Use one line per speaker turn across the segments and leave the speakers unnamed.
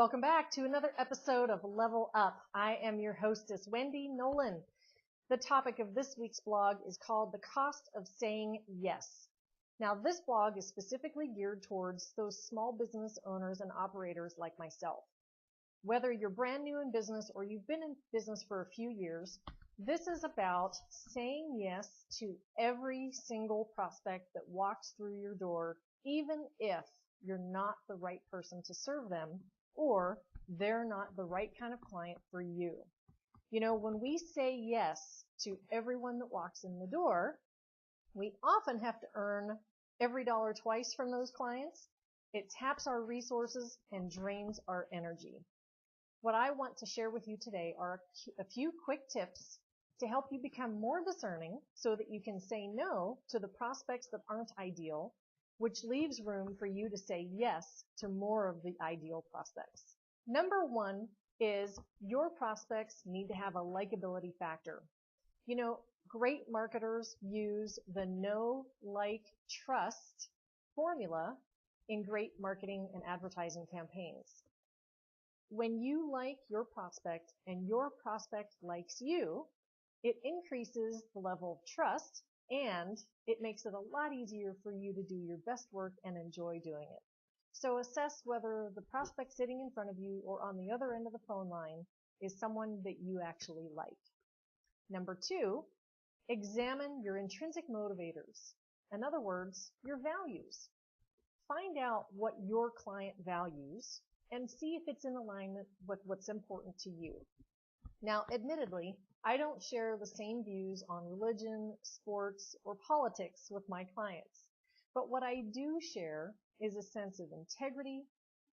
Welcome back to another episode of Level Up. I am your hostess, Wendy Nolin. The topic of this week's blog is called The Cost of Saying Yes. Now, this blog is specifically geared towards those small business owners and operators like myself. Whether you're brand new in business or you've been in business for a few years, this is about saying yes to every single prospect that walks through your door, even if you're not the right person to serve them or they're not the right kind of client for you. You know, when we say yes to everyone that walks in the door, we often have to earn every dollar twice from those clients. It taps our resources and drains our energy. What I want to share with you today are a few quick tips to help you become more discerning so that you can say no to the prospects that aren't ideal, which leaves room for you to say yes to more of the ideal prospects. Number one is your prospects need to have a likability factor. You know, great marketers use the know, like, trust formula in great marketing and advertising campaigns. When you like your prospect and your prospect likes you, it increases the level of trust and it makes it a lot easier for you to do your best work and enjoy doing it. So assess whether the prospect sitting in front of you or on the other end of the phone line is someone that you actually like. Number two, examine your intrinsic motivators. In other words, your values. Find out what your client values and see if it's in alignment with what's important to you. Now, admittedly, I don't share the same views on religion, sports, or politics with my clients. But what I do share is a sense of integrity,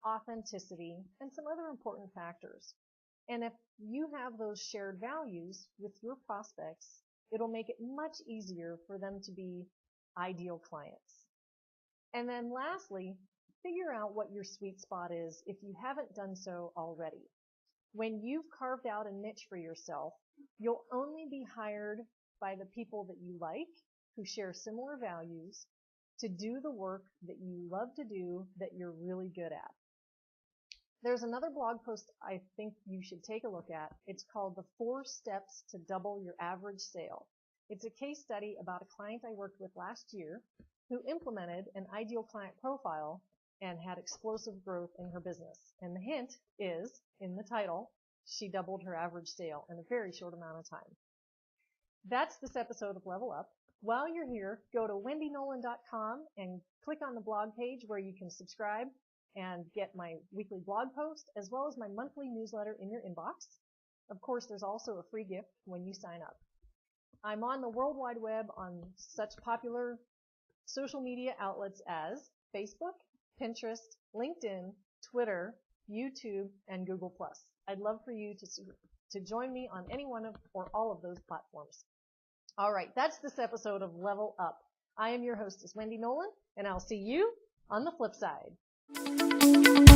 authenticity, and some other important factors. And if you have those shared values with your prospects, it'll make it much easier for them to be ideal clients. And then lastly, figure out what your sweet spot is if you haven't done so already. When you've carved out a niche for yourself, you'll only be hired by the people that you like, who share similar values, to do the work that you love to do, that you're really good at. There's another blog post I think you should take a look at. It's called The 4 Steps to Double Your Average Sale. It's a case study about a client I worked with last year who implemented an ideal client profile and had explosive growth in her business. And the hint is, in the title, she doubled her average sale in a very short amount of time. That's this episode of Level Up. While you're here, go to wendynolin.com and click on the blog page where you can subscribe and get my weekly blog post as well as my monthly newsletter in your inbox. Of course, there's also a free gift when you sign up. I'm on the World Wide Web on such popular social media outlets as Facebook, Pinterest, LinkedIn, Twitter, YouTube, and Google+. I'd love for you to join me on any one of or all of those platforms. All right, that's this episode of Level Up. I am your hostess, Wendy Nolin, and I'll see you on the flip side.